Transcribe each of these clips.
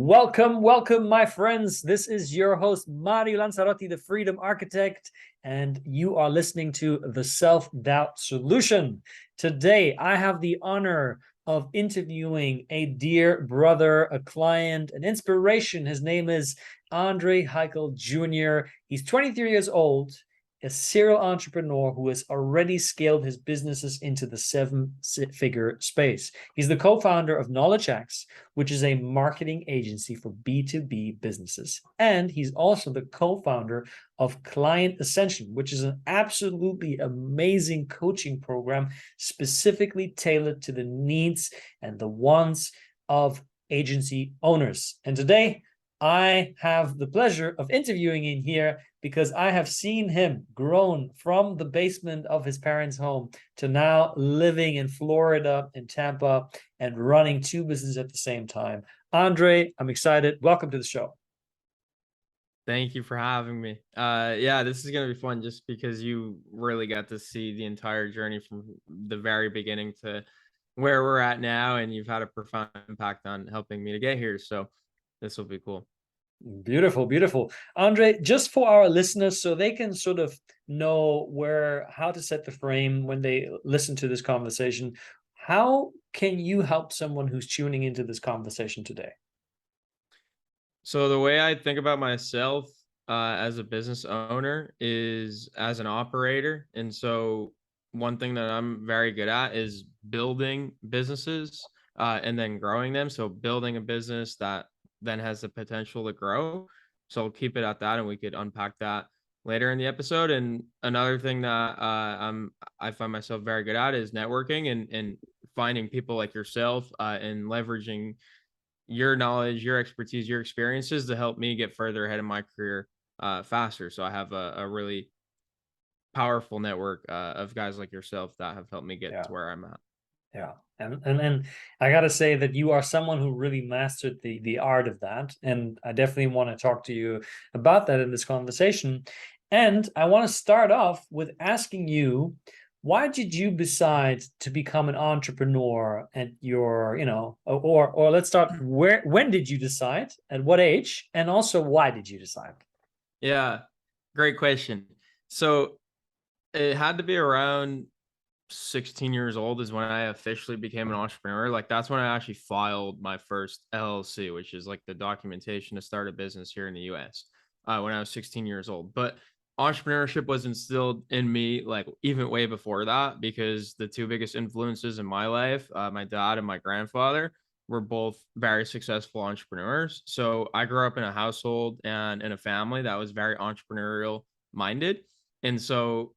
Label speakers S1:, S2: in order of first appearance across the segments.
S1: Welcome, my friends. This is your host, Mario Lanzarotti, the Freedom Architect, and you are listening to The Self-Doubt Solution. Today, I have the honor of interviewing a dear brother, a client, an inspiration. His name is Haykal Jr. He's 23 years old, a serial entrepreneur who has already scaled his businesses into the seven-figure space. He's the co-founder of KnowledgeX, which is a marketing agency for B2B businesses. And he's also the co-founder of Client Ascension, which is an absolutely amazing coaching program specifically tailored to the needs and the wants of agency owners. And today, I have the pleasure of interviewing him here because I have seen him grown from the basement of his parents' home to now living in Florida, in Tampa, and running two businesses at the same time. Andre, I'm excited. Welcome to the show.
S2: Thank you for having me. Yeah, this is going to be fun just because you really got to see the entire journey from the very beginning to where we're at now, and you've had a profound impact on helping me to get here. So this will be cool.
S1: Beautiful, beautiful. Andre, just for our listeners, so they can sort of know how to set the frame when they listen to this conversation, how can you help someone who's tuning into this conversation today?
S2: So the way I think about myself as a business owner is as an operator. And so one thing that I'm very good at is building businesses and then growing them. So building a business that then has the potential to grow. So I'll keep it at that, and we could unpack that later in the episode. And another thing that I find myself very good at is networking and finding people like yourself and leveraging your knowledge, your expertise, your experiences to help me get further ahead in my career faster. So I have a really powerful network of guys like yourself that have helped me get to where I'm at.
S1: Yeah. And I gotta say that you are someone who really mastered the art of that. And I definitely want to talk to you about that in this conversation. And I want to start off with asking you, why did you decide to become an entrepreneur at your, or let's start when did you decide? At what age? And also why did you decide?
S2: Yeah, great question. So it had to be around 16 years old is when I officially became an entrepreneur. Like that's when I actually filed my first LLC, which is like the documentation to start a business here in the US, when I was 16 years old. But entrepreneurship was instilled in me like even way before that, because the two biggest influences in my life, my dad and my grandfather, were both very successful entrepreneurs. So I grew up in a household and in a family that was very entrepreneurial minded. And so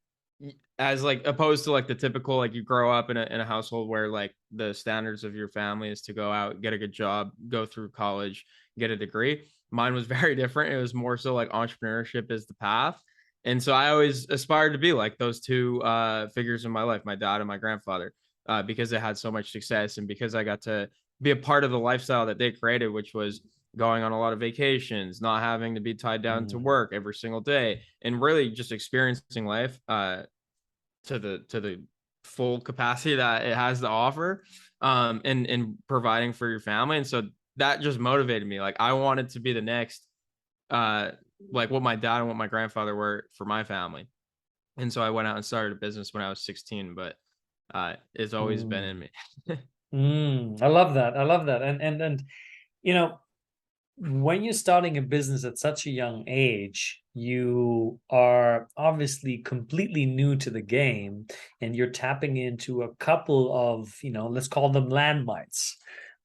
S2: as like opposed to like the typical, like you grow up in a household where like the standards of your family is to go out, get a good job, go through college, get a degree. Mine was very different. It was more so like entrepreneurship is the path. And so I always aspired to be like those two figures in my life, my dad and my grandfather, because they had so much success and because I got to be a part of the lifestyle that they created, which was going on a lot of vacations, not having to be tied down to work every single day, and really just experiencing life to the full capacity that it has to offer, and providing for your family. And so that just motivated me. Like I wanted to be the next, like what my dad and what my grandfather were for my family. And so I went out and started a business when I was 16, but it's always been in me.
S1: I love that. I love that. And you know, when you're starting a business at such a young age, you are obviously completely new to the game, and you're tapping into a couple of, let's call them landmines,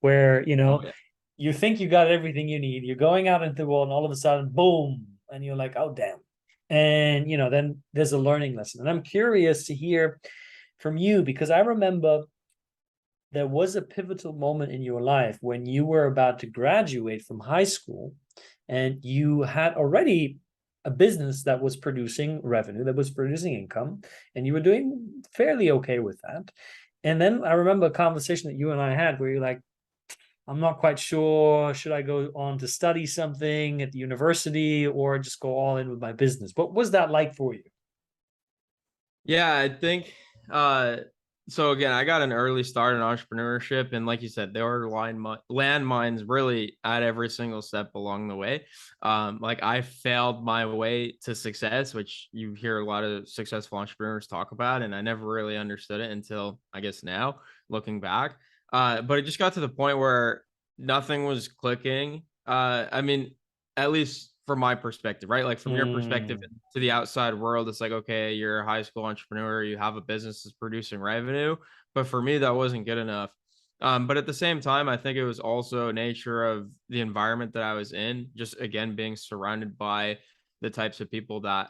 S1: where,
S2: Oh yeah.
S1: you think you got everything you need. You're going out into the world, and all of a sudden, boom, and you're like, oh, damn. And, then there's a learning lesson. And I'm curious to hear from you, because I remember there was a pivotal moment in your life when you were about to graduate from high school, and you had already a business that was producing revenue, that was producing income, and you were doing fairly okay with that. And then I remember a conversation that you and I had where you're like, I'm not quite sure, should I go on to study something at the university or just go all in with my business? What was that like for you?
S2: Yeah, I think uh So again, I got an early start in entrepreneurship, and like you said, there were landmines really at every single step along the way. Like I failed my way to success, which you hear a lot of successful entrepreneurs talk about, and I never really understood it until I guess now, looking back. But it just got to the point where nothing was clicking. I mean, at least from my perspective, right? Like from your perspective
S1: Mm,
S2: to the outside world, it's like, okay, you're a high school entrepreneur, you have a business that's producing revenue. But for me, that wasn't good enough. But at the same time, I think it was also nature of the environment that I was in, just again, being surrounded by the types of people that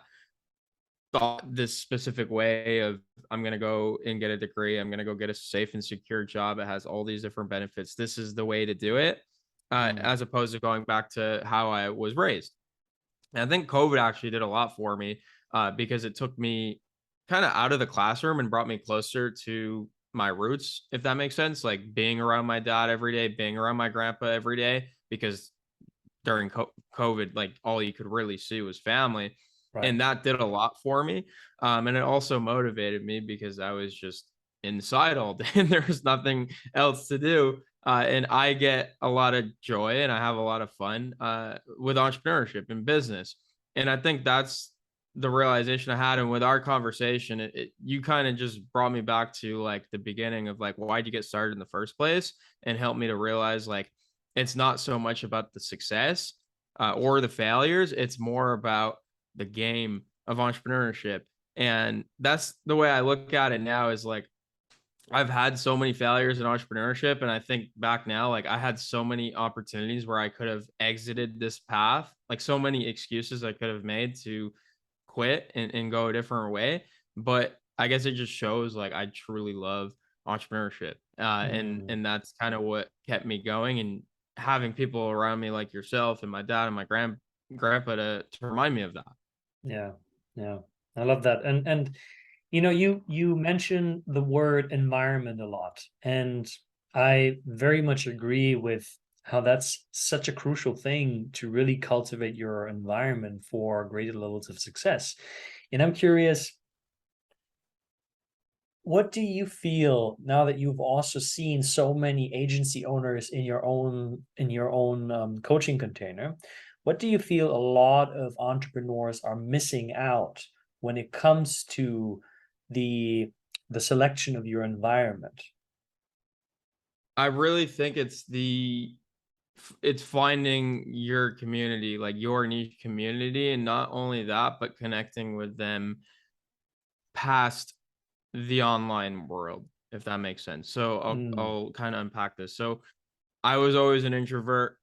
S2: thought this specific way of I'm going to go and get a degree. I'm going to go get a safe and secure job. It has all these different benefits. This is the way to do it,
S1: mm,
S2: as opposed to going back to how I was raised. And I think COVID actually did a lot for me, because it took me kind of out of the classroom and brought me closer to my roots, if that makes sense. Like being around my dad every day, being around my grandpa every day, because during COVID, like all you could really see was family.
S1: right.
S2: And that did a lot for me. And it also motivated me because I was just inside all day and there was nothing else to do. And I get a lot of joy and I have a lot of fun with entrepreneurship and business. And I think that's the realization I had. And with our conversation, you kind of just brought me back to like the beginning of like, why'd you get started in the first place, and helped me to realize like, it's not so much about the success or the failures. It's more about the game of entrepreneurship. And that's the way I look at it now is like, I've had so many failures in entrepreneurship. And I think back now, like I had so many opportunities where I could have exited this path, like so many excuses I could have made to quit and go a different way. But I guess it just shows like I truly love entrepreneurship. And
S1: Mm.
S2: that's kind of what kept me going, and having people around me like yourself and my dad and my grandpa to remind me of that.
S1: Yeah, yeah. I love that. And you mentioned the word environment a lot, and I very much agree with how that's such a crucial thing to really cultivate your environment for greater levels of success. And I'm curious, what do you feel now that you've also seen so many agency owners in your own coaching container? What do you feel a lot of entrepreneurs are missing out when it comes to the the selection of your environment?
S2: I really think it's finding your community, like your niche community, and not only that, but connecting with them past the online world, if that makes sense. So
S1: Mm,
S2: I'll kind of unpack this. So I was always an introvert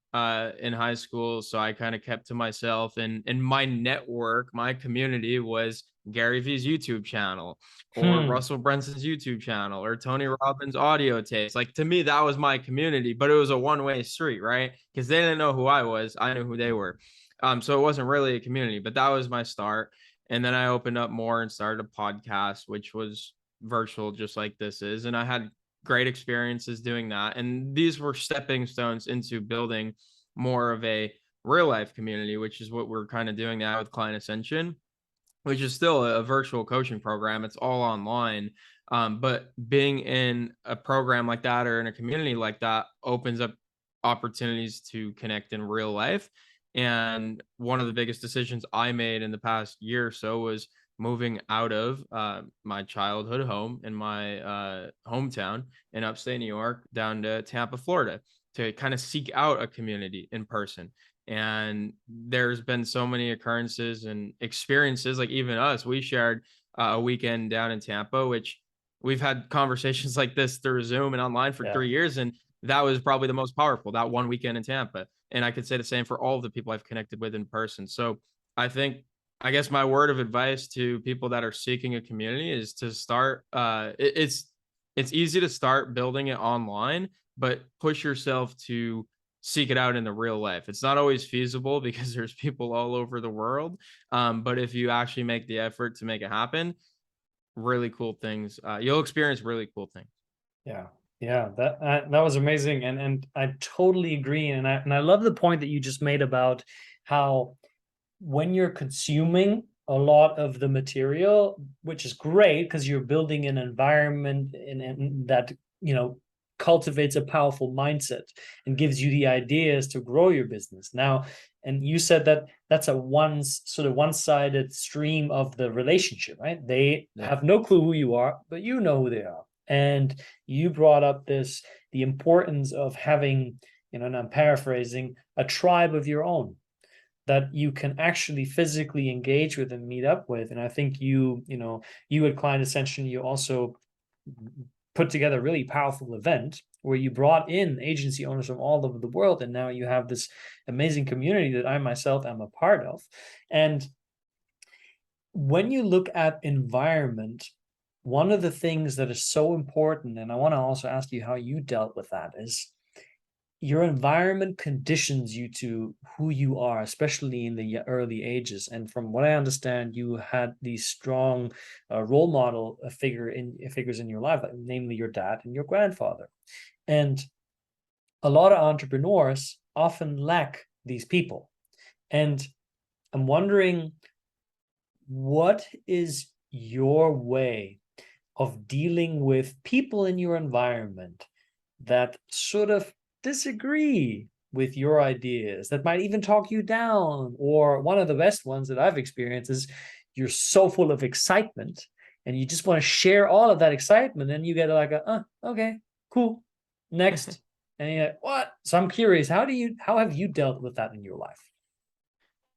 S2: in high school, so I kind of kept to myself, and my network, my community was Gary Vee's YouTube channel, or
S1: hmm,
S2: Russell Brunson's YouTube channel, or Tony Robbins audio tapes. Like to me, that was my community, but it was a one-way street, right? Because they didn't know who I was, I knew who they were. So it wasn't really a community, but that was my start. And then I opened up more and started a podcast, which was virtual, just like this is. And I had great experiences doing that. And these were stepping stones into building more of a real life community, which is what we're kind of doing now with Client Ascension, which is still a virtual coaching program. It's all online. But being in a program like that or in a community like that opens up opportunities to connect in real life. And one of the biggest decisions I made in the past year or so was moving out of my childhood home in my hometown in upstate New York down to Tampa, Florida, to kind of seek out a community in person. And there's been so many occurrences and experiences, like even us, we shared a weekend down in Tampa, which we've had conversations like this through Zoom and online for
S1: yeah.
S2: 3 years. And that was probably the most powerful, that one weekend in Tampa. And I could say the same for all of the people I've connected with in person. So I think, I guess my word of advice to people that are seeking a community is to start, it's easy to start building it online, but push yourself to seek it out in the real life. It's not always feasible because there's people all over the world. But if you actually make the effort to make it happen, really cool things. You'll experience really cool things.
S1: Yeah, yeah, that was amazing, and I totally agree, and I love the point that you just made about how when you're consuming a lot of the material, which is great because you're building an environment and that, cultivates a powerful mindset and gives you the ideas to grow your business. Now, and you said that that's a one-sided stream of the relationship, right? They
S2: Yeah.
S1: have no clue who you are, but you know who they are. And you brought up the importance of having, and I'm paraphrasing, a tribe of your own that you can actually physically engage with and meet up with. And I think you at Client Ascension, you also put together a really powerful event where you brought in agency owners from all over the world. And now you have this amazing community that I myself am a part of. And when you look at environment, one of the things that is so important, and I want to also ask you how you dealt with that, is your environment conditions you to who you are, especially in the early ages. And from what I understand, you had these strong role model figures in your life, namely your dad and your grandfather. And a lot of entrepreneurs often lack these people. And I'm wondering, what is your way of dealing with people in your environment that sort of disagree with your ideas, that might even talk you down? Or one of the best ones that I've experienced is you're so full of excitement and you just want to share all of that excitement, and you get like okay, cool, next. And you're like, what? So I'm curious, how have you dealt with that in your life?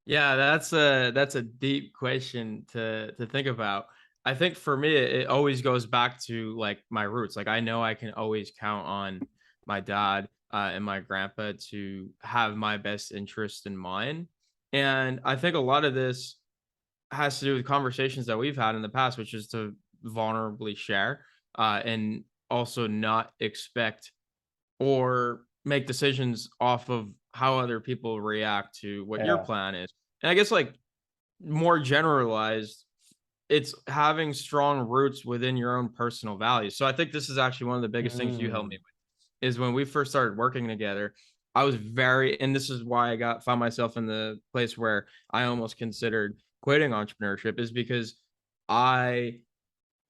S2: Yeah, that's a deep question to think about. I think for me, it always goes back to like my roots. Like I know I can always count on my dad and my grandpa to have my best interest in mind. And I think a lot of this has to do with conversations that we've had in the past, which is to vulnerably share and also not expect or make decisions off of how other people react to what your
S1: Yeah.
S2: plan is. And I guess like more generalized, it's having strong roots within your own personal values. So I think this is actually one of the biggest things you helped me
S1: Mm,
S2: with is when we first started working together. I was and this is why found myself in the place where I almost considered quitting entrepreneurship, is because I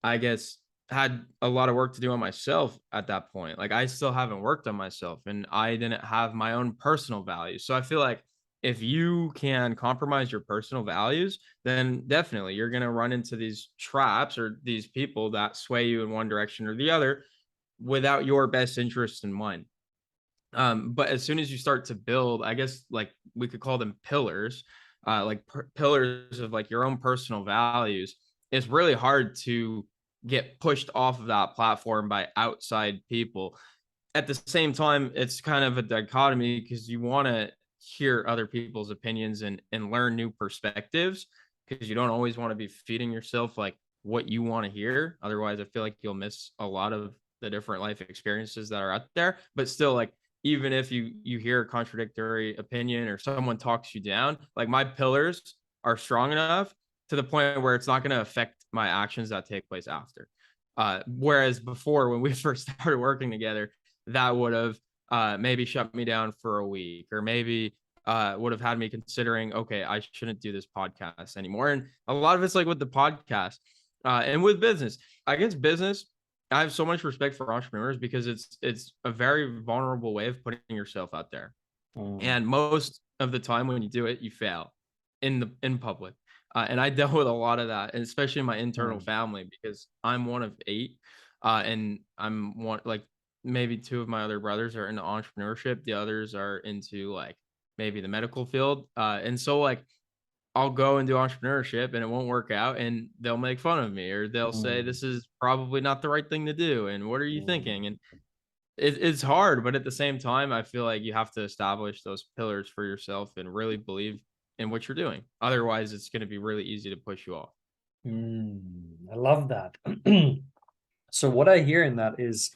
S2: I guess, had a lot of work to do on myself at that point. Like, I still haven't worked on myself and I didn't have my own personal values. So I feel like if you can compromise your personal values, then definitely you're going to run into these traps or these people that sway you in one direction or the other without your best interest in mind. But as soon as you start to build, I guess like we could call them pillars, like pillars of like your own personal values, it's really hard to get pushed off of that platform by outside people. At the same time, it's kind of a dichotomy because you want to hear other people's opinions and learn new perspectives, because you don't always want to be feeding yourself like what you want to hear. Otherwise, I feel like you'll miss a lot of the different life experiences that are out there. But still, like even if you hear a contradictory opinion or someone talks you down, like my pillars are strong enough to the point where it's not going to affect my actions that take place after. Whereas before, when we first started working together, that would have maybe shut me down for a week, or maybe would have had me considering, okay, I shouldn't do this podcast anymore. And a lot of it's like with the podcast and with business. I guess business, I have so much respect for entrepreneurs because it's a very vulnerable way of putting yourself out there.
S1: mm,
S2: And most of the time when you do it, you fail in public. And I dealt with a lot of that, and especially in my internal
S1: mm,
S2: family, because I'm one of 8, and I'm one like maybe 2 of my other brothers are into entrepreneurship. The others are into like maybe the medical field. And so like I'll go and do entrepreneurship and it won't work out and they'll make fun of me, or they'll say
S1: mm,
S2: this is probably not the right thing to do. And what are you thinking?
S1: mm.
S2: And it's hard, but at the same time, I feel like you have to establish those pillars for yourself and really believe in what you're doing. Otherwise, it's going to be really easy to push you off.
S1: I love that. So what I hear in that is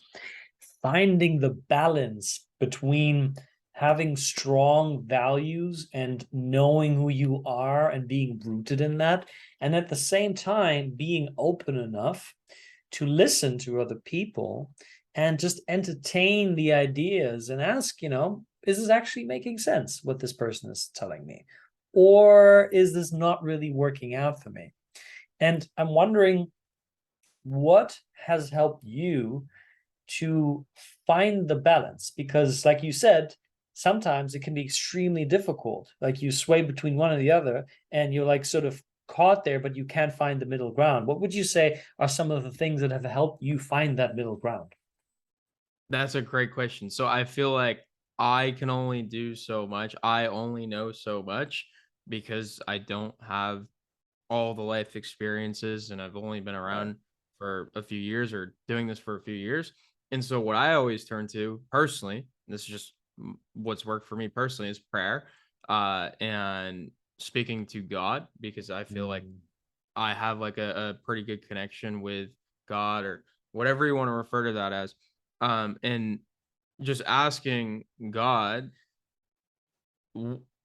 S1: finding the balance between having strong values and knowing who you are and being rooted in that, and at the same time being open enough to listen to other people and just entertain the ideas and ask, is this actually making sense what this person is telling me? or is this not really working out for me? And I'm wondering what has helped you to find the balance, because like you said, sometimes it can be extremely difficult, like you sway between one or the other and you're like sort of caught there, but you can't find the middle ground. What would you say are some of the things that have helped you find that middle ground?
S2: That's a great question. So I feel like I can only do so much. I only know so much because I don't have all the life experiences and I've only been
S1: Right.
S2: around for a few years or doing this for a few years. And so what I always turn to personally, and this is just what's worked for me personally, is prayer and speaking to God, because I feel like
S1: Mm,
S2: I have like a pretty good connection with God or whatever you want to refer to that as. And just asking God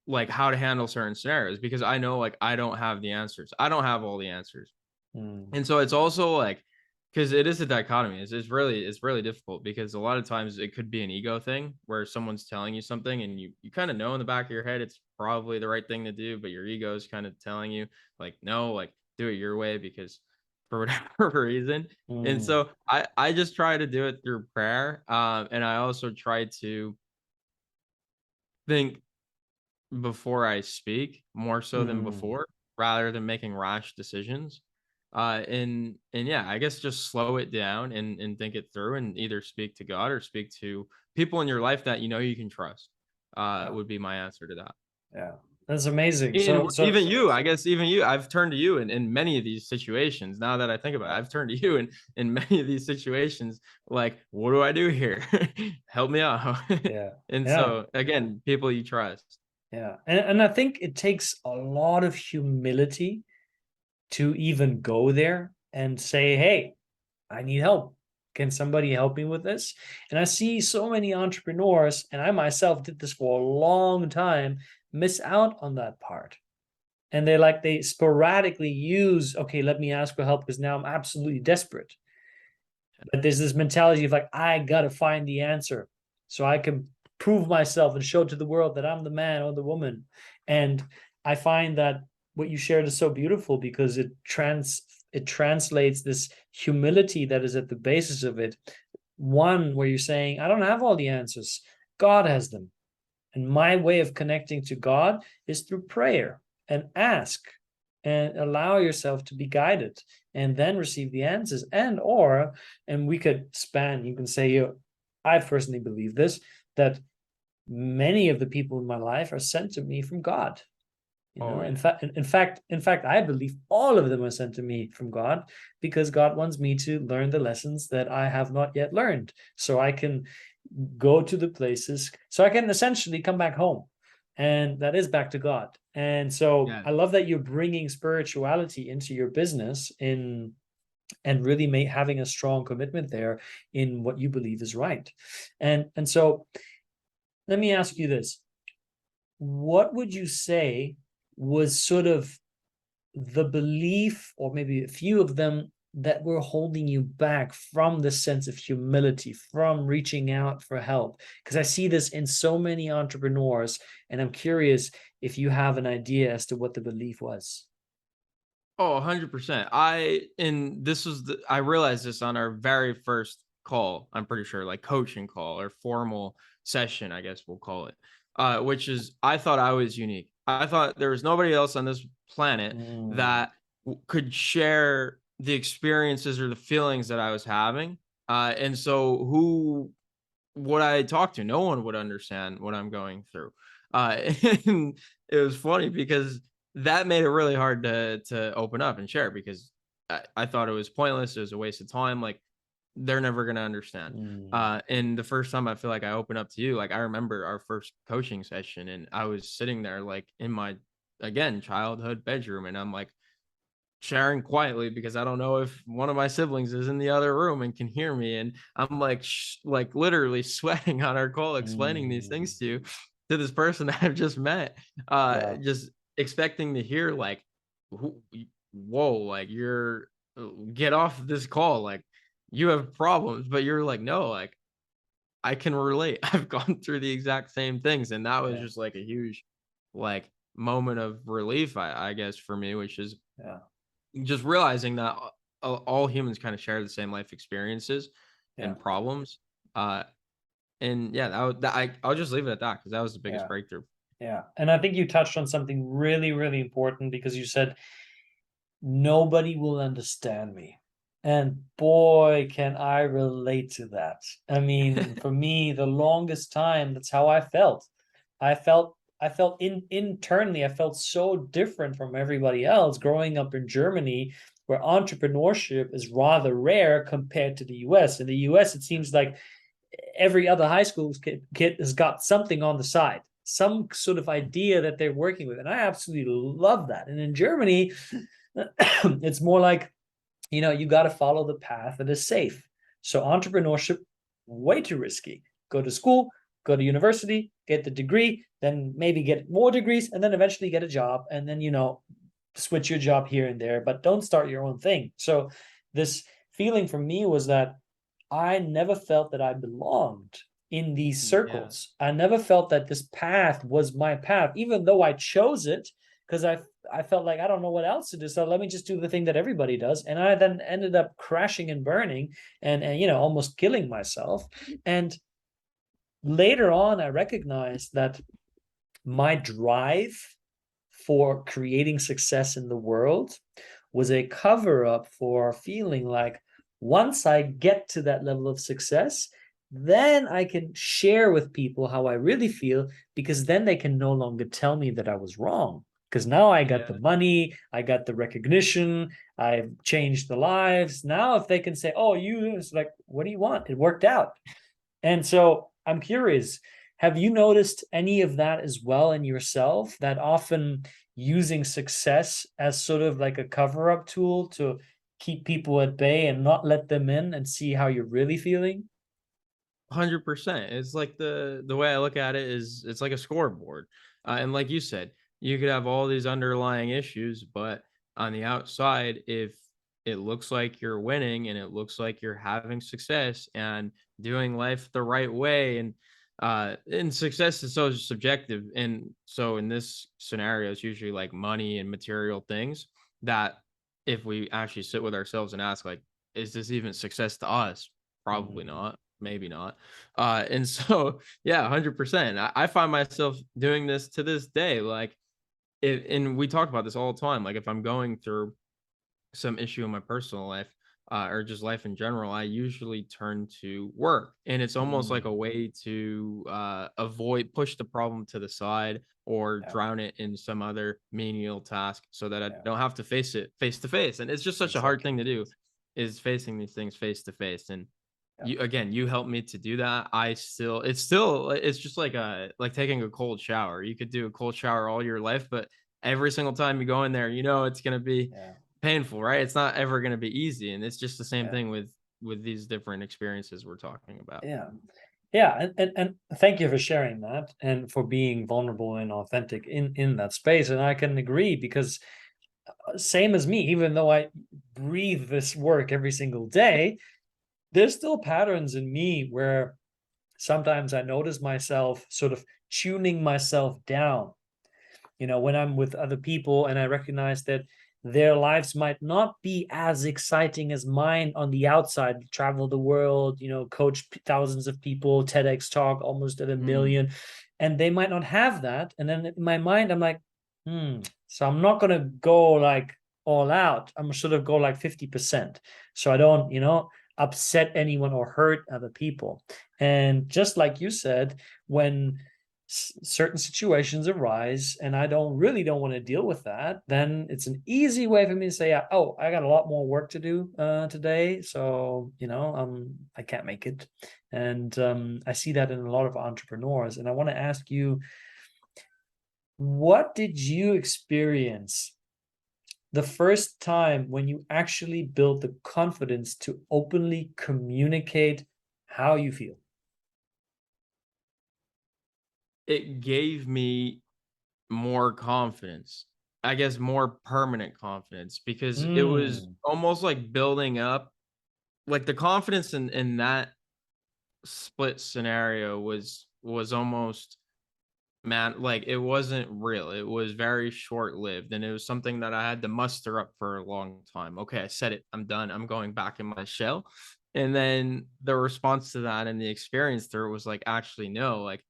S2: like how to handle certain scenarios, because I know like I don't have the answers. I don't have all the answers.
S1: mm,
S2: And so it's also like, because it is a dichotomy. It's really difficult because a lot of times it could be an ego thing where someone's telling you something and you kind of know in the back of your head it's probably the right thing to do, but your ego is kind of telling you like no, like do it your way because for whatever reason. And
S1: mm,
S2: so I just try to do it through prayer, and I also try to think before I speak, more so than
S1: mm.
S2: before, rather than making rash decisions. And yeah, I guess just slow it down and think it through and either speak to God or speak to people in your life that you know you can trust.
S1: Yeah,
S2: Would be my answer to that.
S1: yeah, that's amazing.
S2: And
S1: So
S2: even you, I guess even you, I've turned to you in many of these situations. Now that I think about it,
S1: yeah,
S2: I've turned to you in many of these situations. Like, what do I do here? Help me out.
S1: yeah,
S2: And
S1: yeah.
S2: so again, people you trust.
S1: Yeah. And I think it takes a lot of humility to even go there and say, hey, I need help. Can somebody help me with this? And I see so many entrepreneurs, and I myself did this for a long time, miss out on that part. And they sporadically use, okay, let me ask for help because now I'm absolutely desperate. But there's this mentality of like, I gotta find the answer so I can prove myself and show to the world that I'm the man or the woman. And I find that what you shared is so beautiful because it translates this humility that is at the basis of it. One where you're saying, I don't have all the answers. God has them. And my way of connecting to God is through prayer and ask and allow yourself to be guided and then receive the answers. And we could span, you can say, I personally believe this, that many of the people in my life are sent to me from God. You
S2: Oh
S1: know,
S2: yeah.
S1: in fact, I believe all of them are sent to me from God because God wants me to learn the lessons that I have not yet learned, so I can go to the places, so I can essentially come back home, and that is back to God. And so
S2: Yeah.
S1: I love that you're bringing spirituality into your business and really having a strong commitment there in what you believe is right. And so let me ask you this: what would you say was sort of the belief, or maybe a few of them, that were holding you back from the sense of humility, from reaching out for help? Because I see this in so many entrepreneurs, and I'm curious if you have an idea as to what the belief was.
S2: Oh, 100%. And this was I realized this on our very first call, I'm pretty sure, like coaching call or formal session, I guess we'll call it. Which is I thought I was unique. I thought there was nobody else on this planet
S1: Mm,
S2: that could share the experiences or the feelings that I was having. And so who would I talk to? No one would understand what I'm going through. And it was funny because that made it really hard to open up and share because I thought it was pointless. It was a waste of time. Like they're never gonna understand.
S1: mm,
S2: And the first time I feel like I opened up to you, like I remember our first coaching session, and I was sitting there like in my again childhood bedroom, and I'm like sharing quietly because I don't know if one of my siblings is in the other room and can hear me. And I'm like, like literally sweating on our call, explaining these
S1: mm.
S2: things to this person that I've just met,
S1: Yeah,
S2: just expecting to hear like, whoa, like you're get off this call, like you have problems, but you're like, no, like I can relate. I've gone through the exact same things, and that was
S1: yeah,
S2: just like a huge like moment of relief, I guess, for me, which is
S1: Yeah.
S2: just realizing that all humans kind of share the same life experiences
S1: Yeah.
S2: and problems. Uh, and yeah, I'll just leave it at that because that was the biggest
S1: Yeah.
S2: breakthrough.
S1: Yeah. And I think you touched on something really, really important because you said nobody will understand me. And boy, can I relate to that. I mean, for me, the longest time, that's how I felt. I felt internally, I felt so different from everybody else growing up in Germany, where entrepreneurship is rather rare compared to the US. In the US, it seems like every other high school kid has got something on the side, some sort of idea that they're working with. And I absolutely love that. And in Germany, it's more like, you got to follow the path that is safe. So entrepreneurship, way too risky. Go to school, go to university, get the degree, then maybe get more degrees, and then eventually get a job, and then switch your job here and there, but don't start your own thing. So this feeling for me was that I never felt that I belonged in these
S2: Yeah.
S1: circles. I never felt that this path was my path, even though I chose it, because I felt like I don't know what else to do. So let me just do the thing that everybody does. And I then ended up crashing and burning and almost killing myself. And later on, I recognized that my drive for creating success in the world was a cover up for feeling like once I get to that level of success, then I can share with people how I really feel, because then they can no longer tell me that I was wrong. Because now I got the
S2: Yeah.
S1: money, I got the recognition, I've changed the lives. Now, if they can say, "Oh, it's like, what do you want? It worked out." And so I'm curious, have you noticed any of that as well in yourself, that often using success as sort of like a cover up tool to keep people at bay and not let them in and see how you're really feeling?
S2: 100%. It's like the way I look at it is it's like a scoreboard. And like you said, you could have all these underlying issues, but on the outside, if it looks like you're winning and it looks like you're having success and doing life the right way, and success is so subjective. And so in this scenario, it's usually like money and material things that if we actually sit with ourselves and ask, like, is this even success to us? Probably
S1: Mm,
S2: not, maybe not. And so, yeah, 100%. I find myself doing this to this day. Like, and we talk about this all the time. Like, if I'm going through some issue in my personal life, or just life in general, I usually turn to work. And it's almost like
S1: mm,
S2: a way to push the problem to the side or
S1: yeah,
S2: drown it in some other menial task so that I
S1: yeah,
S2: don't have to face it face to face. And it's just such a hard
S1: exactly.
S2: thing to do, is facing these things face to face. And
S1: Yeah,
S2: you helped me to do that. It's just like taking a cold shower. You could do a cold shower all your life, but every single time you go in there, it's gonna be
S1: yeah,
S2: painful, right? It's not ever gonna be easy. And it's just the same
S1: yeah,
S2: thing with these different experiences we're talking about.
S1: yeah. Yeah, and thank you for sharing that and for being vulnerable and authentic in that space. And I can agree because same as me, even though I breathe this work every single day, there's still patterns in me where sometimes I notice myself sort of tuning myself down, when I'm with other people and I recognize that their lives might not be as exciting as mine on the outside, travel the world, coach thousands of people, TEDx talk almost at a
S2: Mm,
S1: million, and they might not have that. And then in my mind, I'm like, so I'm not going to go like all out. I'm sort of go like 50%. So I don't, upset anyone or hurt other people. And just like you said, when certain situations arise and I don't want to deal with that, then it's an easy way for me to say, oh, I got a lot more work to do today, so I can't make it. And I see that in a lot of entrepreneurs. And I want to ask you, what did you experience the first time when you actually built the confidence to openly communicate how you feel?
S2: it gave me more confidence. I guess more permanent confidence because it was
S1: Mm,
S2: almost like building up, like the confidence in that split scenario was almost man, like it wasn't real. It was very short-lived, and it was something that I had to muster up for a long time. Okay, I said it. I'm done. I'm going back in my shell. And then the response to that and the experience through it was like, actually, no, like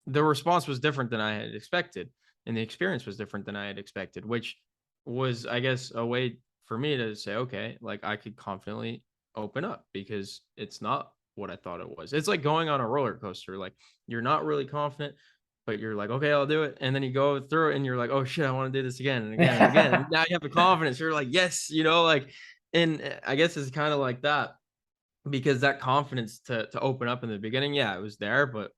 S2: the response was different than I had expected, and the experience was different than I had expected, which was, I guess, a way for me to say, okay, like I could confidently open up because it's not what I thought it was. It's like going on a roller coaster. Like you're not really confident, but you're like, okay, I'll do it. And then you go through it and you're like, oh shit, I want to do this again and again and again. And now you have the confidence. You're like, yes, like, and I guess it's kind of like that because that confidence to open up in the beginning, yeah, it was there, but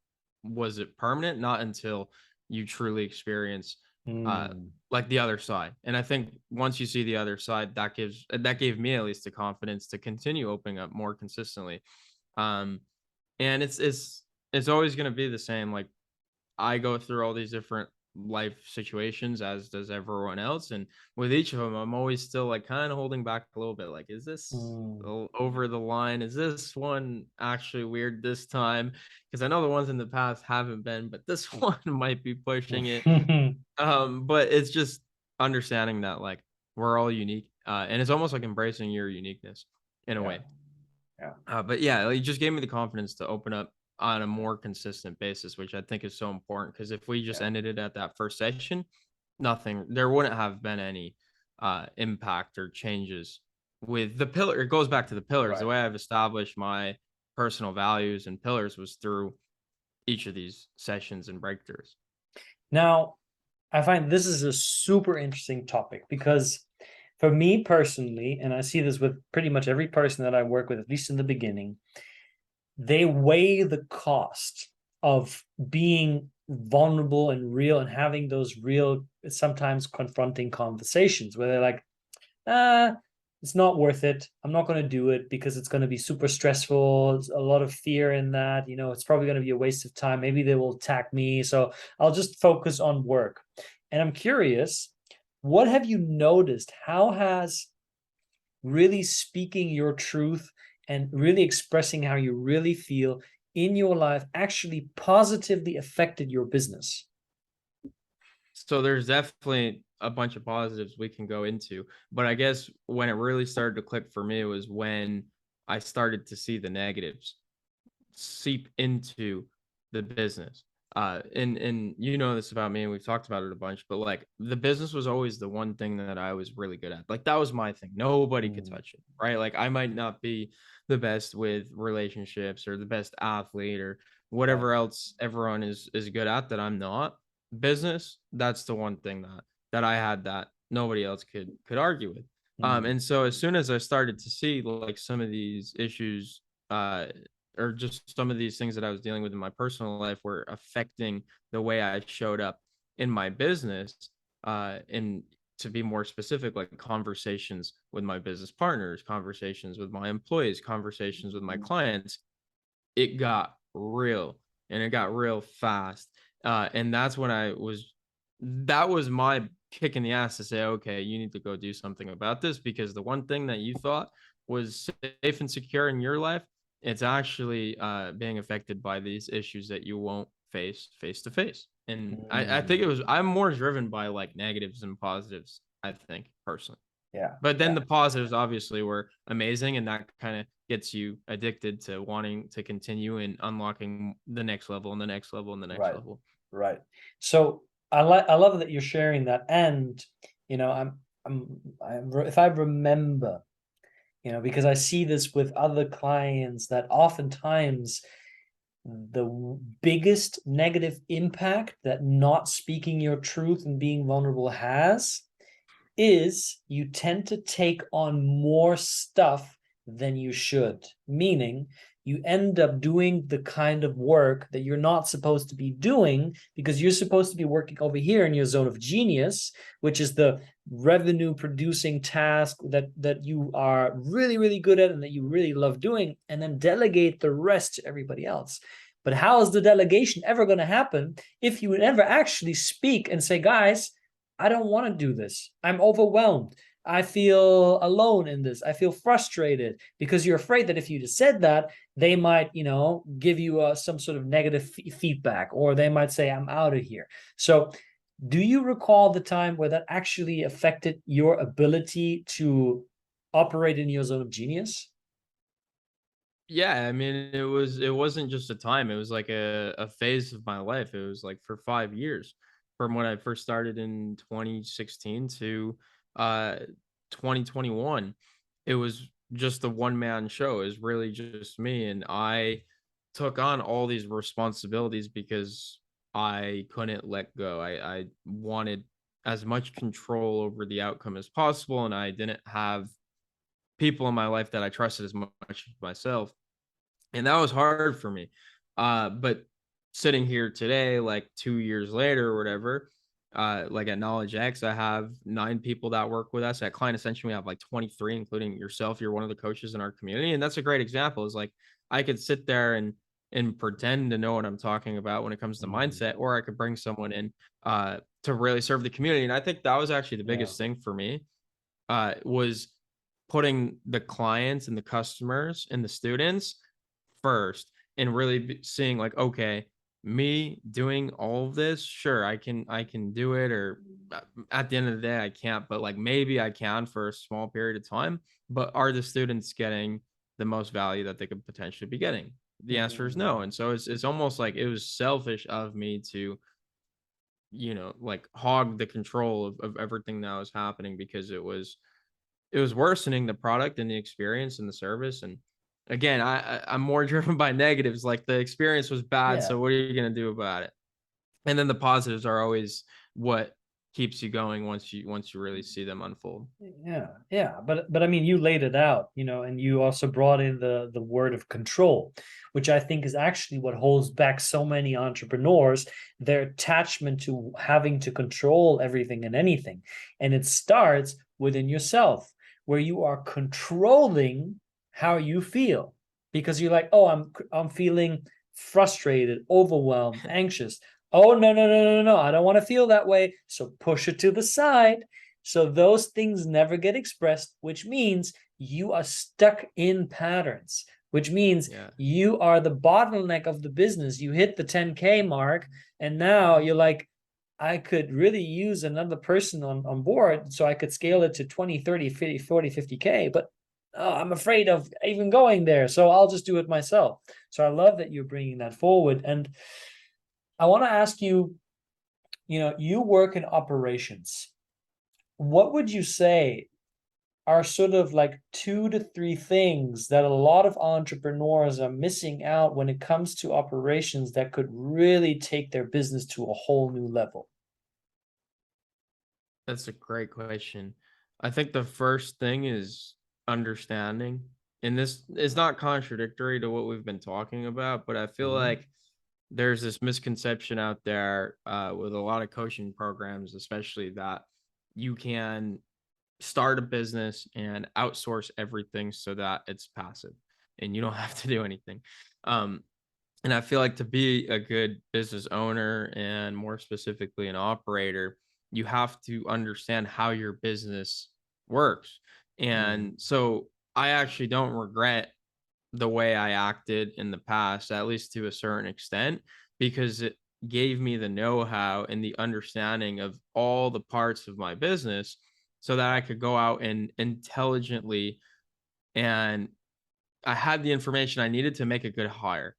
S2: was it permanent? Not until you truly experience uh
S1: Mm,
S2: like the other side. And I think once you see the other side, that gave me at least the confidence to continue opening up more consistently. Um and it's always going to be the same. Like I go through all these different life situations as does everyone else, and with each of them I'm always still like kind of holding back a little bit, like is this
S1: mm.
S2: over the line, is this one actually weird this time, because I know the ones in the past haven't been, but this one might be pushing it. But it's just understanding that like we're all unique, and it's almost like embracing your uniqueness in a
S1: Yeah,
S2: way.
S1: yeah,
S2: But yeah, like, it just gave me the confidence to open up on a more consistent basis, which I think is so important. Because if we just
S1: yeah.
S2: ended it at that first session, there wouldn't have been any impact or changes with the pillar. It goes back to the pillars. The
S1: Right.
S2: way I've established my personal values and pillars was through each of these sessions and breakthroughs.
S1: Now, I find this is a super interesting topic because for me personally, and I see this with pretty much every person that I work with, at least in the beginning, they weigh the cost of being vulnerable and real and having those real, sometimes confronting conversations where they're like, ah, it's not worth it. I'm not going to do it because it's going to be super stressful. There's a lot of fear in that. It's probably going to be a waste of time. Maybe they will attack me. So I'll just focus on work. And I'm curious, what have you noticed? How has really speaking your truth and really expressing how you really feel in your life actually positively affected your business?
S2: So there's definitely a bunch of positives we can go into, but I guess when it really started to click for me was when I started to see the negatives seep into the business. And you know this about me, and we've talked about it a bunch, but like the business was always the one thing that I was really good at. Like that was my thing. Nobody could
S1: Mm,
S2: touch it, right? Like I might not be the best with relationships or the best athlete or
S1: right.
S2: whatever else everyone is good at that I'm not. Business, that's the one thing that I had that nobody else could argue with.
S1: Mm,
S2: And so as soon as I started to see like some of these issues uh or just some of these things that I was dealing with in my personal life were affecting the way I showed up in my business. And to be more specific, like conversations with my business partners, conversations with my employees, conversations with my clients, it got real and it got real fast. And that's when that was my kick in the ass to say, okay, you need to go do something about this because the one thing that you thought was safe and secure in your life, it's actually being affected by these issues that you won't face to face. And I think
S1: mm.
S2: I'm more driven by like negatives and positives, I think personally.
S1: Yeah,
S2: But then
S1: yeah.
S2: the positives obviously were amazing, and that kind of gets you addicted to wanting to continue and unlocking the next level and the next level and the next
S1: Right,
S2: level.
S1: right. So I love that you're sharing that, and if I remember, because I see this with other clients that oftentimes the biggest negative impact that not speaking your truth and being vulnerable has is you tend to take on more stuff than you should, meaning you end up doing the kind of work that you're not supposed to be doing because you're supposed to be working over here in your zone of genius, which is the revenue producing task that you are really, really good at and that you really love doing, and then delegate the rest to everybody else. But how is the delegation ever going to happen if you never actually speak and say, guys, I don't want to do this. I'm overwhelmed. I feel alone in this. I feel frustrated, because you're afraid that if you just said that, they might, give you some sort of negative feedback, or they might say, I'm out of here. So do you recall the time where that actually affected your ability to operate in your zone of genius?
S2: Yeah, I mean, it wasn't just a time. It was like a phase of my life. It was like for 5 years, from when I first started in 2016 to uh 2021. It was just a one man show. It was really just me, and I took on all these responsibilities because I couldn't let go. I wanted as much control over the outcome as possible, and I didn't have people in my life that I trusted as much as myself, and that was hard for me. But sitting here today, like 2 years later or whatever, like at KnowledgeX, I have 9 people that work with us. At Client Ascension, we have like 23, including yourself. You're one of the coaches in our community, and that's a great example. Is like I could sit there and pretend to know what I'm talking about when it comes to
S1: Mm,
S2: mindset, or I could bring someone in to really serve the community. And I think that was actually the
S1: yeah.
S2: biggest thing for me, was putting the clients and the customers and the students first, and really seeing like, okay, me doing all of this, sure, I can do it, or at the end of the day I can't, but like maybe I can for a small period of time. But are the students getting the most value that they could potentially be getting? The answer is no.
S1: Mm,
S2: And so it's almost like it was selfish of me to, like hog the control of everything that was happening, because it was worsening the product and the experience and the service. And again, I'm more driven by negatives. Like the experience was bad,
S1: yeah.
S2: so what are you gonna do about it? And then the positives are always what keeps you going once you really see them unfold.
S1: Yeah, yeah, but I mean, you laid it out, and you also brought in the word of control, which I think is actually what holds back so many entrepreneurs, their attachment to having to control everything and anything. And it starts within yourself, where you are controlling how you feel, because you're like, oh, I'm feeling frustrated, overwhelmed, anxious. Oh, no, no, no, no, no, I don't want to feel that way. So push it to the side, so those things never get expressed, which means you are stuck in patterns, which means
S2: Yeah.
S1: you are the bottleneck of the business. You hit the 10K mark, and now you're like, I could really use another person on board so I could scale it to 20, 30, 50, 40, 50K. But I'm afraid of even going there. So I'll just do it myself. So I love that you're bringing that forward. And I want to ask you, you work in operations. What would you say are sort of like 2 to 3 things that a lot of entrepreneurs are missing out when it comes to operations that could really take their business to a whole new level?
S2: That's a great question. I think the first thing is understanding. And this is not contradictory to what we've been talking about, but I feel
S1: Mhm.
S2: like there's this misconception out there, with a lot of coaching programs, especially, that you can start a business and outsource everything so that it's passive and you don't have to do anything. Um, and I feel like to be a good business owner, and more specifically an operator, you have to understand how your business works.
S1: Mm,
S2: And so I actually don't regret the way I acted in the past, at least to a certain extent, because it gave me the know how and the understanding of all the parts of my business, so that I could go out and intelligently, and I had the information I needed to make a good hire,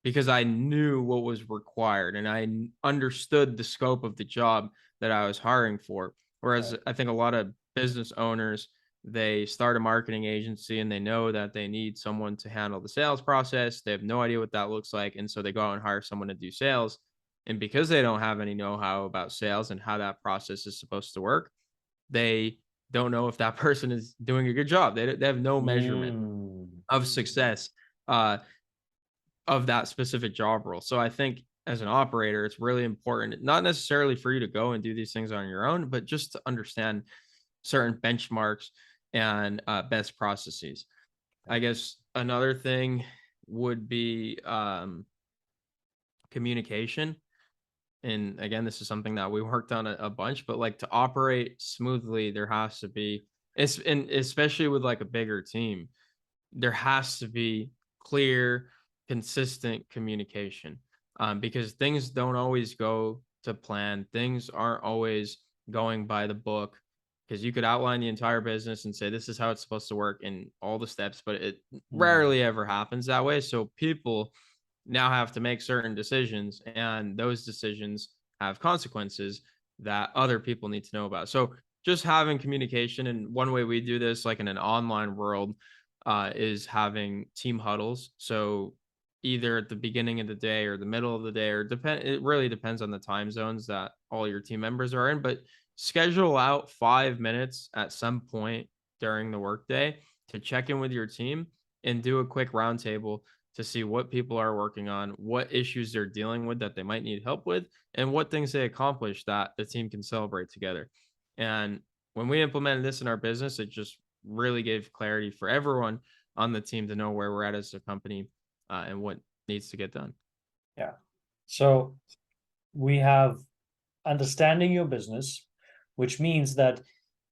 S2: because I knew what was required and understood the scope of the job that I was hiring for. Whereas
S1: right.
S2: I think a lot of business owners, they start a marketing agency and they know that they need someone to handle the sales process. They have no idea what that looks like. And so they go out and hire someone to do sales. And because they don't have any know how about sales and how that process is supposed to work, they don't know if that person is doing a good job. They have no measurement
S1: Mm,
S2: of success, uh, of that specific job role. So I think as an operator, it's really important, not necessarily for you to go and do these things on your own, but just to understand certain benchmarks and best processes. I guess another thing would be communication. And again, this is something that we worked on a bunch, but like to operate smoothly, there has to be And especially with like a bigger team, there has to be clear, consistent communication, because things don't always go to plan. Things aren't always going by the book, because you could outline the entire business and say this is how it's supposed to work in all the steps, but it
S1: Mm,
S2: rarely ever happens that way. So people now have to make certain decisions, and those decisions have consequences that other people need to know about. So just having communication, and one way we do this, like in an online world, is having team huddles. So either at the beginning of the day or the middle of the day, or it really depends on the time zones that all your team members are in, but schedule out 5 minutes at some point during the workday to check in with your team and do a quick roundtable to see what people are working on, what issues they're dealing with that they might need help with, and what things they accomplished that the team can celebrate together. And when we implemented this in our business, it just really gave clarity for everyone on the team to know where we're at as a company, and what needs to get done.
S1: yeah. So we have understanding your business, which means that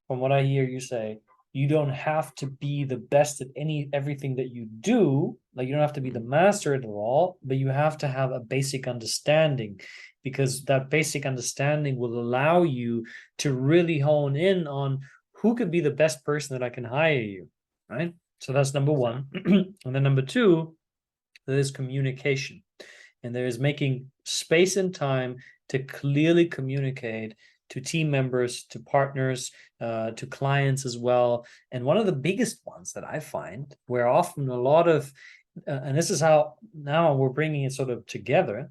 S1: from what I hear you say, you don't have to be the best at everything that you do. Like you don't have to be the
S2: Mhm.
S1: master at it all, but you have to have a basic understanding, because that basic understanding will allow you to really hone in on who could be the best person that I can hire you. Right. So that's number one.
S2: Exactly.
S1: And then number two, there is communication. And there is making space and time to clearly communicate to team members, to partners, to clients as well. And one of the biggest ones that I find, where often a lot of, and this is how now we're bringing it sort of together,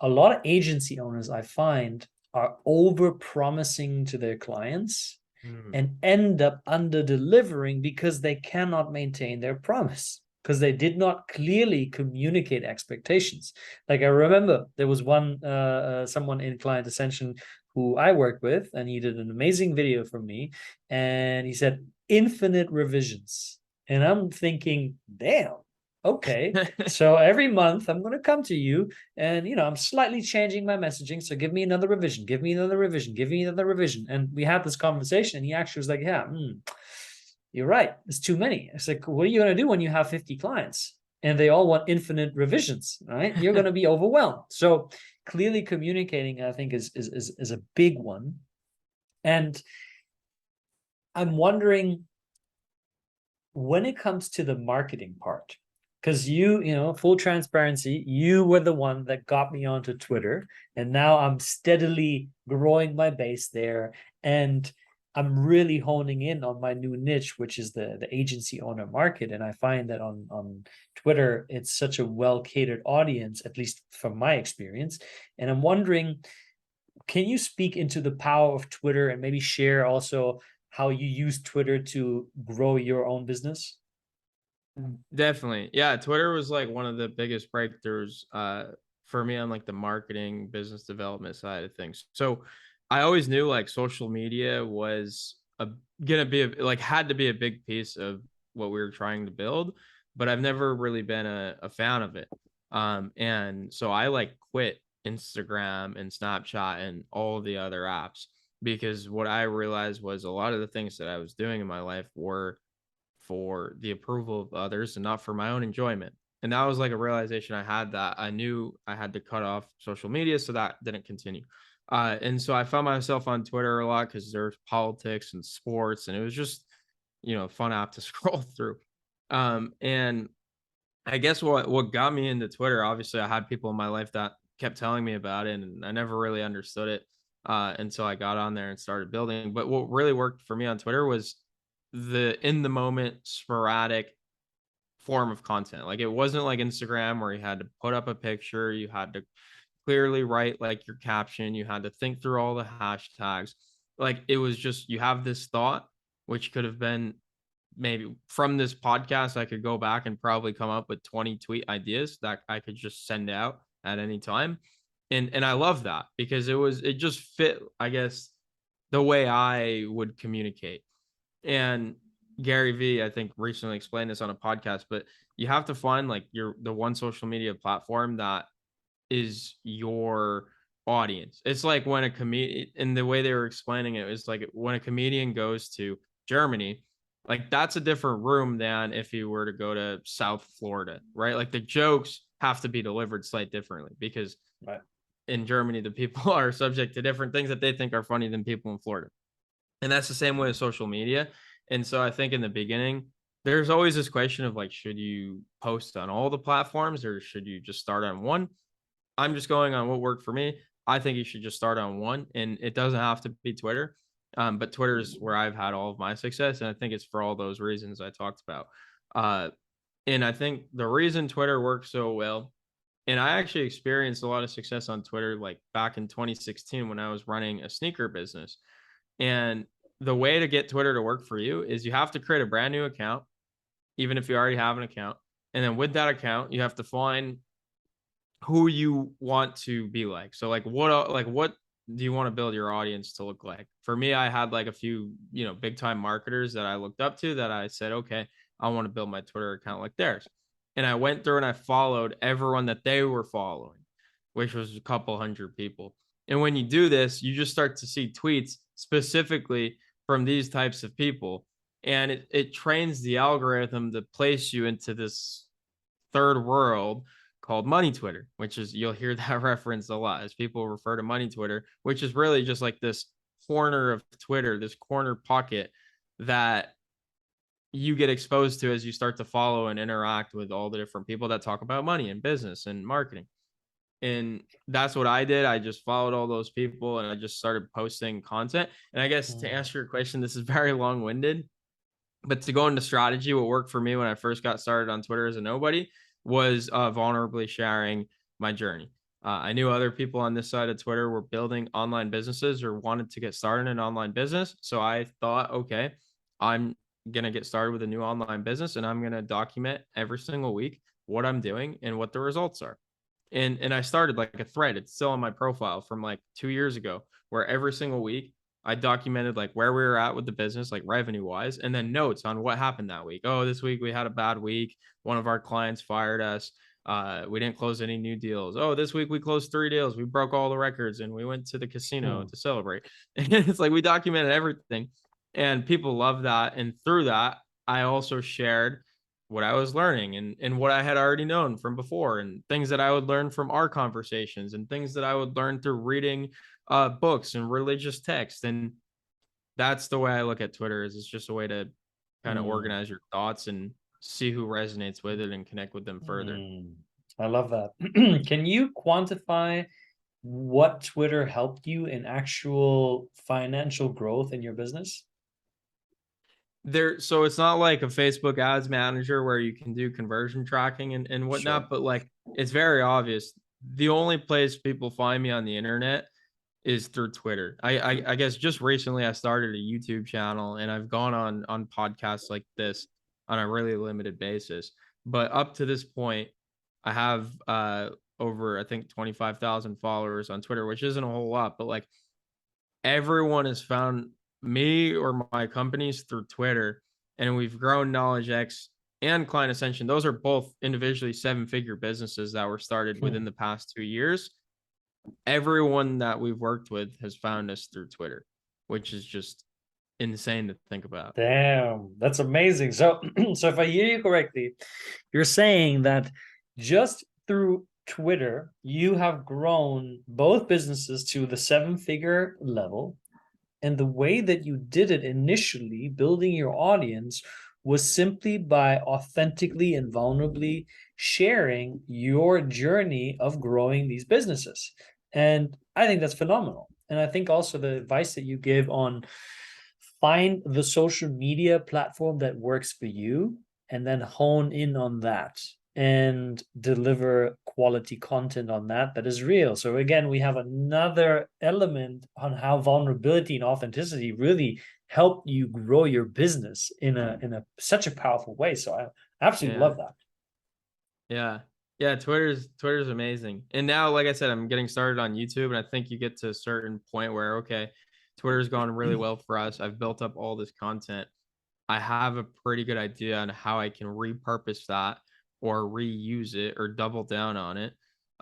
S1: a lot of agency owners I find are over promising to their clients
S2: Mhm.
S1: and end up under delivering because they cannot maintain their promise, because they did not clearly communicate expectations. Like I remember there was someone in Client Ascension who I worked with, and he did an amazing video for me, and he said infinite revisions, and I'm thinking, damn, okay. So every month I'm going to come to you, and I'm slightly changing my messaging. So give me another revision, give me another revision, give me another revision. And we had this conversation, and he actually was like, yeah, you're right, it's too many. It's like, what are you going to do when you have 50 clients and they all want infinite revisions, right? You're going to be overwhelmed. So clearly communicating, I think, is a big one. And I'm wondering, when it comes to the marketing part, because full transparency, you were the one that got me onto Twitter, and now I'm steadily growing my base there, and I'm really honing in on my new niche, which is the agency owner market. And I find that on Twitter, it's such a well catered audience, at least from my experience. And I'm wondering, can you speak into the power of Twitter and maybe share also how you use Twitter to grow your own business?
S2: Definitely. Yeah, Twitter was like one of the biggest breakthroughs for me on like the marketing business development side of things. So I always knew like social media was gonna be like had to be a big piece of what we were trying to build, but I've never really been a fan of it. And so I like quit Instagram and Snapchat and all the other apps, because what I realized was a lot of the things that I was doing in my life were for the approval of others and not for my own enjoyment. And that was like a realization I had, that I knew I had to cut off social media so that didn't continue. And so I found myself on Twitter a lot because there's politics and sports, and it was just, a fun app to scroll through. And I guess what got me into Twitter, obviously, I had people in my life that kept telling me about it, and I never really understood it until I got on there and started building. But what really worked for me on Twitter was the in the moment, sporadic form of content. Like it wasn't like Instagram where you had to put up a picture, you had to clearly write like your caption, you had to think through all the hashtags. Like it was just you have this thought, which could have been maybe from this podcast, I could go back and probably come up with 20 tweet ideas that I could just send out at any time. And I love that because it just fit, I guess, the way I would communicate. And Gary V, I think, recently explained this on a podcast, but you have to find like the one social media platform that is your audience. It's like when a comedian, and the way they were explaining it is like when a comedian goes to Germany, like that's a different room than if you were to go to South Florida, right? Like the jokes have to be delivered slightly differently because
S1: Right.
S2: in Germany, the people are subject to different things that they think are funny than people in Florida. And that's the same way with social media. And so I think in the beginning, there's always this question of like, should you post on all the platforms or should you just start on one? I'm just going on what worked for me. I think you should just start on one, and it doesn't have to be Twitter. But Twitter is where I've had all of my success, and I think it's for all those reasons I talked about. Uh, and I think the reason Twitter works so well, and I actually experienced a lot of success on Twitter, like back in 2016 when I was running a sneaker business. And the way to get Twitter to work for you is you have to create a brand new account, even if you already have an account. And then with that account, you have to find who you want to be like. So like what do you want to build your audience to look like? For me, I had like a few, big time marketers that I looked up to that I said, okay, I want to build my Twitter account like theirs. And I went through and I followed everyone that they were following, which was a couple hundred people. And when you do this, you just start to see tweets specifically from these types of people. And it trains the algorithm to place you into this third world called money Twitter, which is, you'll hear that reference a lot as people refer to money Twitter, which is really just like this corner of Twitter, this corner pocket that you get exposed to as you start to follow and interact with all the different people that talk about money and business and marketing. And that's what I did. I just followed all those people and I just started posting content. And I guess to answer your question, this is very long winded, but to go into strategy, what worked for me when I first got started on Twitter as a nobody was vulnerably sharing my journey. I knew other people on this side of Twitter were building online businesses or wanted to get started in an online business. So I thought, okay, I'm going to get started with a new online business and I'm going to document every single week what I'm doing and what the results are. And I started like a thread. It's still on my profile from like 2 years ago, where every single week I documented like where we were at with the business, like revenue wise, and then notes on what happened that week. Oh, this week we had a bad week. One of our clients fired us. We didn't close any new deals. Oh, this week we closed 3 deals. We broke all the records and we went to the casino to celebrate. And it's like we documented everything, and people love that. And through that, I also shared what I was learning and what I had already known from before, and things that I would learn from our conversations and things that I would learn through reading books and religious text. And that's the way I look at Twitter, is it's just a way to kind of
S1: Mm.
S2: organize your thoughts and see who resonates with it and connect with them further.
S1: I love that. Can you quantify what Twitter helped you in actual financial growth in your business?
S2: So it's not like a Facebook ads manager where you can do conversion tracking and
S1: Sure.
S2: whatnot, but like it's very obvious. The only place people find me on the internet is through Twitter. I guess just recently I started a YouTube channel and I've gone on podcasts like this on a really limited basis. But up to this point, I have over I think 25,000 followers on Twitter, which isn't a whole lot, but like everyone has found me or my companies through Twitter, and we've grown KnowledgeX and Client Ascension. Those are both individually 7-figure businesses that were started within the past 2 years. Everyone that we've worked with has found us through Twitter, which is just insane to think about.
S1: Damn, that's amazing. So, so if I hear you correctly, you're saying that just through Twitter, you have grown both businesses to the 7-figure level. And the way that you did it initially, building your audience, was simply by authentically and vulnerably sharing your journey of growing these businesses. And I think that's phenomenal. And I think also the advice that you give on find the social media platform that works for you and then hone in on that and deliver quality content on that that is real. So again, we have another element on how vulnerability and authenticity really help you grow your business in a such a powerful way. So I absolutely
S2: Yeah.
S1: love that.
S2: Yeah. Yeah. Twitter's amazing. And now, like I said, I'm getting started on YouTube, and I think you get to a certain point where, okay, Twitter's gone really well for us. I've built up all this content. I have a pretty good idea on how I can repurpose that or reuse it or double down on it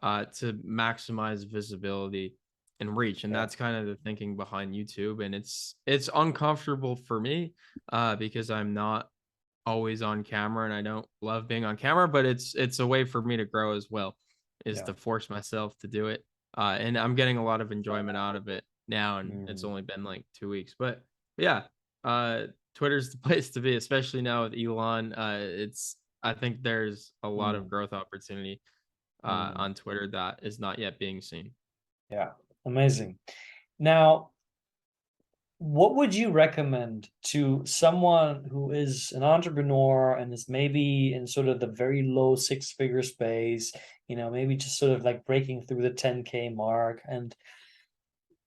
S2: to maximize visibility and reach. And
S1: Yeah.
S2: that's kind of the thinking behind YouTube. And it's uncomfortable for me because I'm not always on camera and I don't love being on camera, but it's a way for me to grow as well, is
S1: Yeah.
S2: to force myself to do it. And I'm getting a lot of enjoyment out of it now, and it's
S1: Mm.
S2: only been like 2 weeks. But yeah, uh Twitter's the place to be, especially now with Elon. I think there's a lot of
S1: Mm.
S2: growth opportunity
S1: Mm.
S2: on Twitter that is not yet being seen.
S1: Yeah. Amazing. Now, what would you recommend to someone who is an entrepreneur and is maybe in sort of the very low six-figure space, maybe just sort of like breaking through the 10K mark? And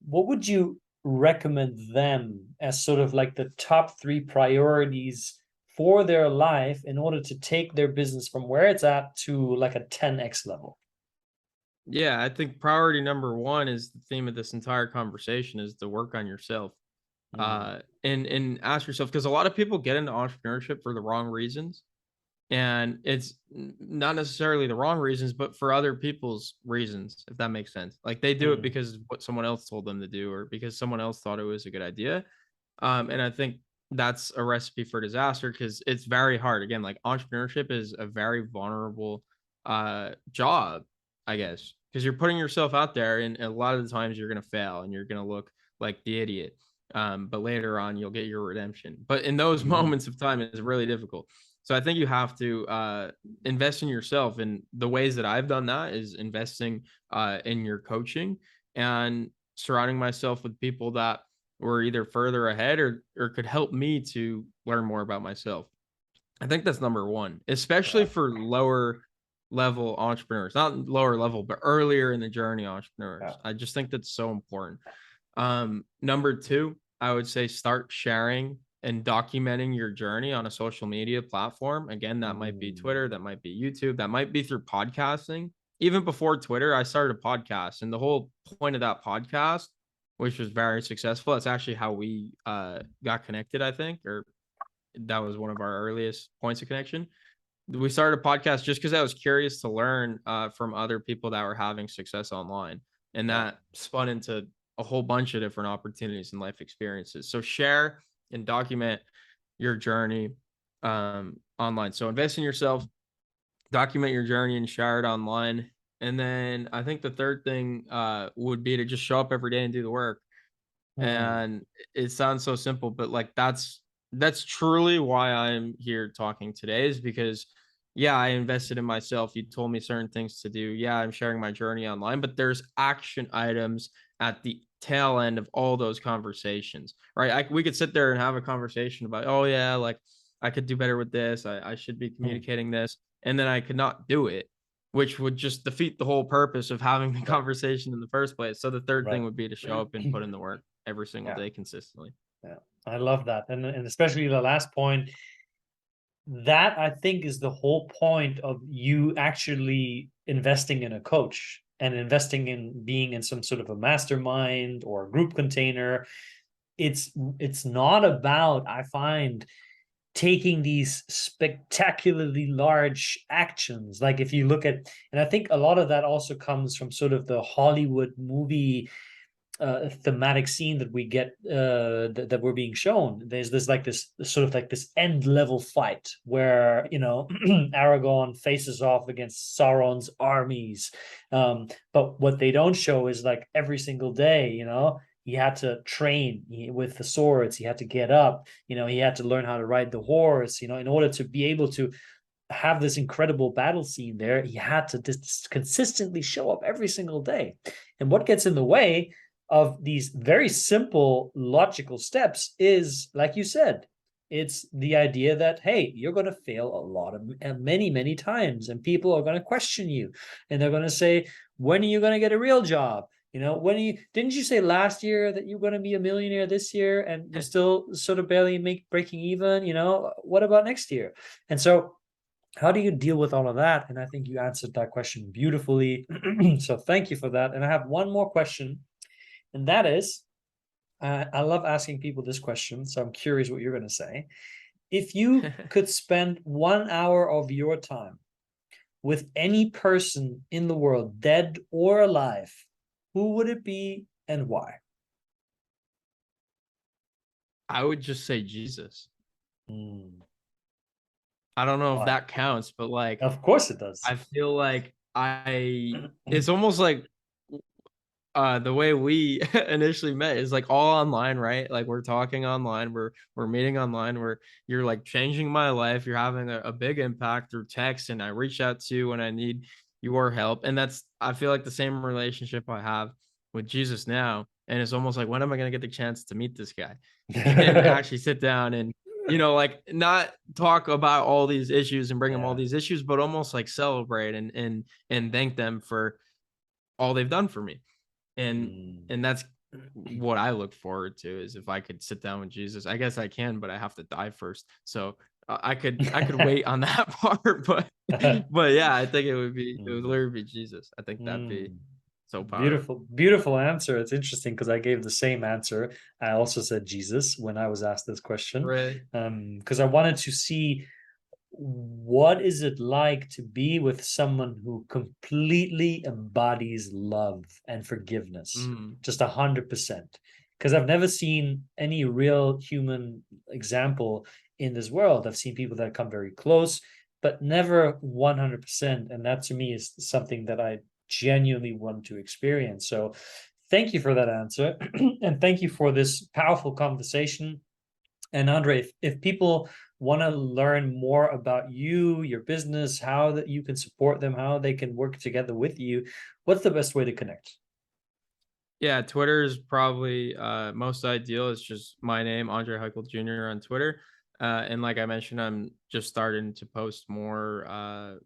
S1: what would you recommend them as sort of like the top three priorities for their life in order to take their business from where it's at to like a 10x level?
S2: Yeah, I think priority number one is the theme of this entire conversation, is to work on yourself.
S1: Mm,
S2: And ask yourself, because a lot of people get into entrepreneurship for the wrong reasons, and it's not necessarily the wrong reasons, but for other people's reasons, if that makes sense. Like, they do it
S1: mm,
S2: because of what someone else told them to do, or because someone else thought it was a good idea. And I think that's a recipe for disaster, because it's very hard. Again, like, entrepreneurship is a very vulnerable job, I guess, because you're putting yourself out there, and a lot of the times you're gonna fail and you're gonna look like the idiot. But later on you'll get your redemption. But in those
S1: mhm.
S2: moments of time, it's really difficult. So I think you have to invest in yourself. And the ways that I've done that is investing in your coaching, and surrounding myself with people that were either further ahead, or could help me to learn more about myself. I think that's number one, especially
S1: Yeah,
S2: for lower level entrepreneurs, not lower level, but earlier in the journey
S1: yeah.
S2: entrepreneurs. I just think that's so important. Number two, I would say start sharing and documenting your journey on a social media platform. Again, that might be
S1: Mm,
S2: Twitter, that might be YouTube, that might be through podcasting. Even before Twitter, I started a podcast, and the whole point of that podcast, which was very successful, that's actually how we got connected, I think, or that was one of our earliest points of connection. We started a podcast just because I was curious to learn from other people that were having success online, and
S1: yeah.
S2: that spun into a whole bunch of different opportunities and life experiences. So share and document your journey online. So invest in yourself, document your journey, and share it online. And then I think the third thing would be to just show up every day and do the work.
S1: Mm,
S2: And it sounds so simple, but like, that's truly why I'm here talking today, is because yeah, I invested in myself. You told me certain things to do. Yeah, I'm sharing my journey online, but there's action items at the tail end of all those conversations, right? We could sit there and have a conversation about, oh yeah, like, I could do better with this. I should be
S1: mm,
S2: communicating this, and then I could not do it, which would just defeat the whole purpose of having the
S1: right,
S2: conversation in the first place. So the third thing
S1: right.
S2: would be to show up and put in the work every single
S1: Yeah,
S2: day consistently.
S1: yeah. I love that. And especially the last point, that I think is the whole point of you actually investing in a coach and investing in being in some sort of a mastermind or a group container. It's not about, I find, taking these spectacularly large actions. Like if you look at, and I think a lot of that also comes from sort of the Hollywood movie thematic scene that we get that we're being shown. There's like this sort of like this end level fight where Aragon faces off against Sauron's armies, but what they don't show is like every single day, he had to train with the swords, he had to get up, he had to learn how to ride the horse, in order to be able to have this incredible battle scene there. He had to just consistently show up every single day. And what gets in the way of these very simple logical steps is, like you said, it's the idea that, hey, you're going to fail a lot of many times, and people are going to question you, and they're going to say, when are you going to get a real job? When you didn't you say last year that you're going to be a millionaire this year, and you're still sort of barely breaking even? What about next year? And so how do you deal with all of that? And I think you answered that question beautifully. So thank you for that. And I have one more question, and that is, I love asking people this question, so I'm curious what you're going to say. If you could spend 1 hour of your time with any person in the world, dead or alive, who would it be and why?
S2: I would just say Jesus.
S1: Mm,
S2: I don't know if
S1: why?
S2: that counts, but like
S1: Of course it does.
S2: I feel like it's almost like the way we initially met is like all online, right? Like we're talking online, we're meeting online, where you're like changing my life, you're having a big impact through text, and I reach out to you when I need your help. And that's, I feel like, the same relationship I have with Jesus now. And it's almost like, when am I going to get the chance to meet this guy and actually sit down and, like, not talk about all these issues and bring them all
S1: Yeah.
S2: these issues, but almost like celebrate and thank them for all they've done for me. and
S1: Mm.
S2: and that's what I look forward to, is if I could sit down with Jesus. I guess I can, but I have to die first. So I could wait on that part, but yeah, I think it would
S1: Mm.
S2: literally be Jesus. I think that'd be
S1: Mm.
S2: so powerful.
S1: Beautiful, beautiful answer. It's interesting because I gave the same answer. I also said Jesus when I was asked this question,
S2: Right.
S1: because I wanted to see what is it like to be with someone who completely embodies love and forgiveness,
S2: Mm,
S1: just 100%. Because I've never seen any real human example in this world. I've seen people that come very close, but never 100%. And that to me is something that I genuinely want to experience. So thank you for that answer. And thank you for this powerful conversation. And Andre, if people want to learn more about you, your business, how that you can support them, how they can work together with you, what's the best way to connect?
S2: yeah, Twitter is probably most ideal. It's just my name, Andre Haykal Jr. on Twitter. And like I mentioned, I'm just starting to post more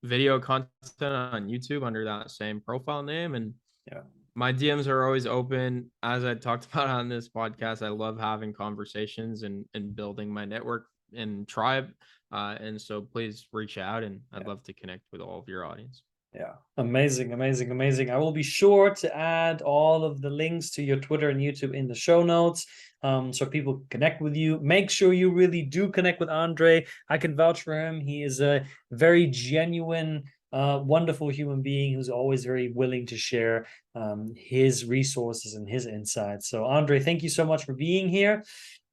S2: video content on YouTube under that same profile name. And
S1: Yeah.
S2: my DMs are always open. As I talked about on this podcast, I love having conversations and building my network and tribe. And so please reach out, and I'd
S1: Yeah.
S2: love to connect with all of your audience.
S1: Yeah. Amazing, amazing, amazing. I will be sure to add all of the links to your Twitter and YouTube in the show notes, so people can connect with you. Make sure you really do connect with Andre. I can vouch for him. He is a very genuine, wonderful human being who's always very willing to share his resources and his insights. So, Andre, thank you so much for being here.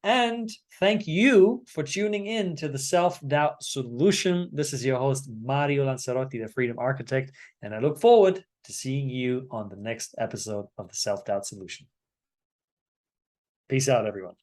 S1: And thank you for tuning in to the Self-Doubt Solution. This is your host, Mario Lanzarotti, the Freedom Architect, and I look forward to seeing you on the next episode of the Self-Doubt Solution. Peace out, everyone.